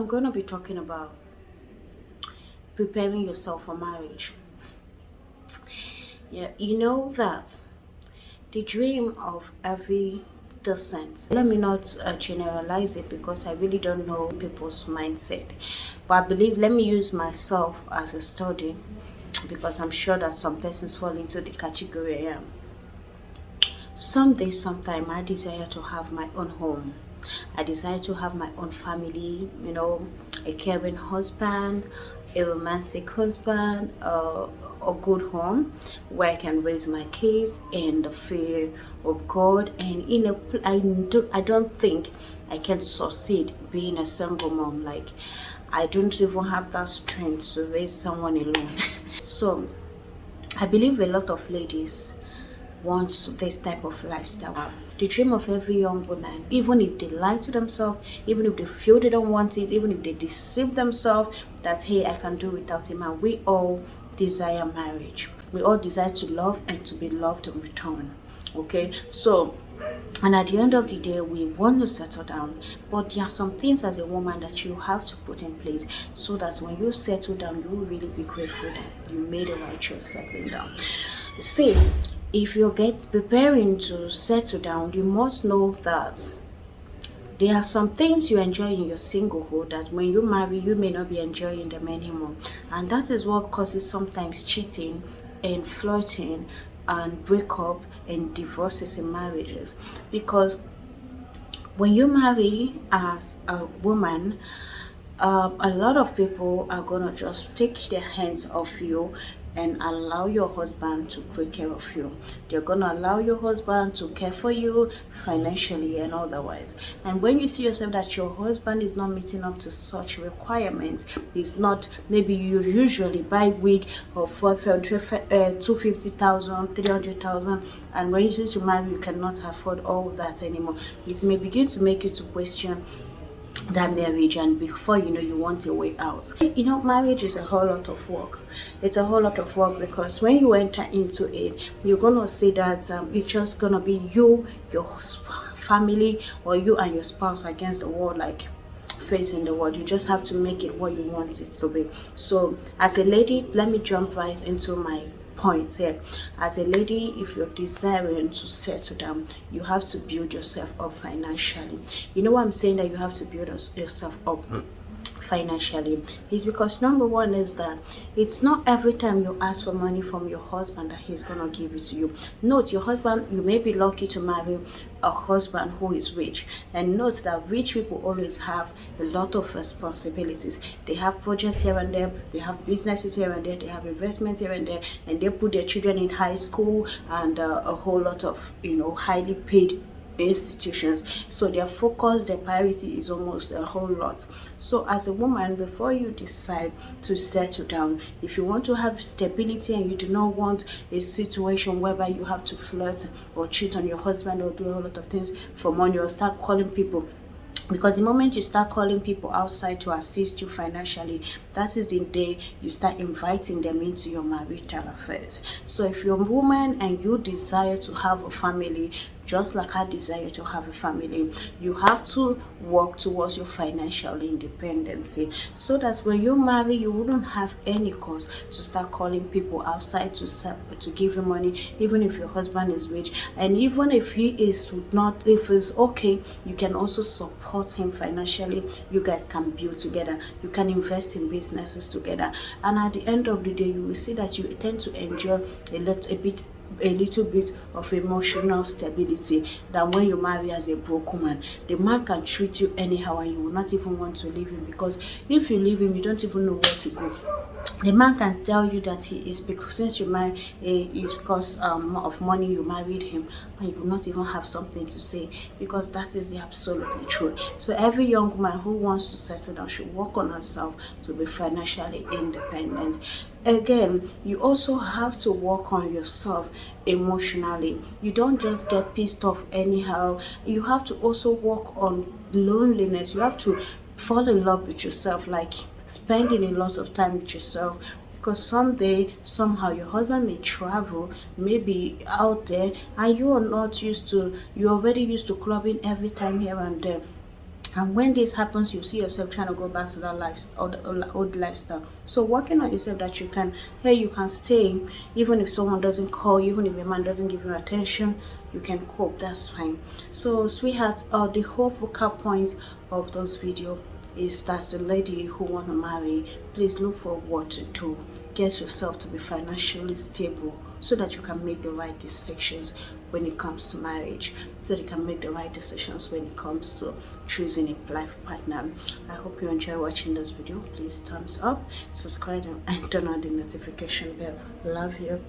I'm going to be talking about preparing yourself for marriage. Yeah, you know that the dream of every decent, let me not generalize it because I really don't know people's mindset, but I believe, let me use myself as a study because I'm sure that some persons fall into the category I am. Someday, sometime, I desire to have my own home. I desire to have my own family, a caring husband, a romantic husband, a good home where I can raise my kids in the fear of God. And I don't think I can succeed being a single mom. Like, I don't even have that strength to raise someone alone. So, I believe a lot of ladies wants this type of lifestyle. The dream of every young woman, even if they lie to themselves, even if they feel they don't want it, even if they deceive themselves that, hey, I can do without him, and we all desire marriage. We all desire to love and to be loved in return. Okay, so, and at the end of the day, we want to settle down, but there are some things as a woman that you have to put in place so that when you settle down, you will really be grateful that you made a right choice settling down. See, if you get preparing to settle down, you must know that there are some things you enjoy in your singlehood that when you marry, you may not be enjoying them anymore. And that is what causes sometimes cheating and flirting and breakup and divorces in marriages. Because when you marry as a woman, a lot of people are gonna just take their hands off you and allow your husband to take care of you. They're gonna allow your husband to care for you financially and otherwise. And when you see yourself that your husband is not meeting up to such requirements, is not, maybe you usually buy wig of 250,000, 300,000, and when you say to marry, you cannot afford all that anymore. It may begin to make you to question that marriage, and before you know, you want a way out. Marriage is a whole lot of work. It's a whole lot of work because when you enter into it, you're gonna see that it's just gonna be you, your family, or you and your spouse against the world, like facing the world. You just have to make it what you want it to be. So as a lady, let me jump right into my point here. As a lady, if you're desiring to settle down, you have to build yourself up financially. You know why I'm saying that you have to build yourself up financially is because number one is that it's not every time you ask for money from your husband that he's gonna give it to you. Note, your husband, you may be lucky to marry a husband who is rich, and note that rich people always have a lot of responsibilities. They have projects here and there, they have businesses here and there, they have investments here and there, and they put their children in high school and a whole lot of highly paid institutions. So their focus, their priority is almost a whole lot. So as a woman, before you decide to settle down, if you want to have stability and you do not want a situation whereby you have to flirt or cheat on your husband or do a whole lot of things for money or start calling people, because the moment you start calling people outside to assist you financially, that is the day you start inviting them into your marital affairs. So if you're a woman and you desire to have a family, just like I desire to have a family, you have to work towards your financial independence, so that when you marry, you wouldn't have any cause to start calling people outside to give you money, even if your husband is rich. And even if he is not, if it's okay, you can also support him financially. You guys can build together, you can invest in businesses together, and at the end of the day, you will see that you tend to enjoy a little bit of emotional stability than when you marry as a broke woman. The man can treat you anyhow and you will not even want to leave him, because if you leave him, you don't even know where to go. The man can tell you that he is, because since you married, it's because of money you married him, and you will not even have something to say, because that is the absolutely true. So every young woman who wants to settle down should work on herself to be financially independent. Again, you also have to work on yourself emotionally. You don't just get pissed off anyhow. You have to also work on loneliness. You have to fall in love with yourself, like spending a lot of time with yourself, because someday, somehow, your husband may travel, maybe out there, and you are not used to, you're already used to clubbing every time here and there. And when this happens, you see yourself trying to go back to that lifestyle, the old lifestyle. So working on yourself that you can, here you can stay, even if someone doesn't call you, even if a man doesn't give you attention, you can cope. That's fine. So, sweethearts, the whole focal point of this video is that the lady who want to marry, please look for what to do. Get yourself to be financially stable so that you can make the right decisions when it comes to marriage, so you can make the right decisions when it comes to choosing a life partner. I hope you enjoy watching this video. Please thumbs up, subscribe, and turn on the notification bell. Love you.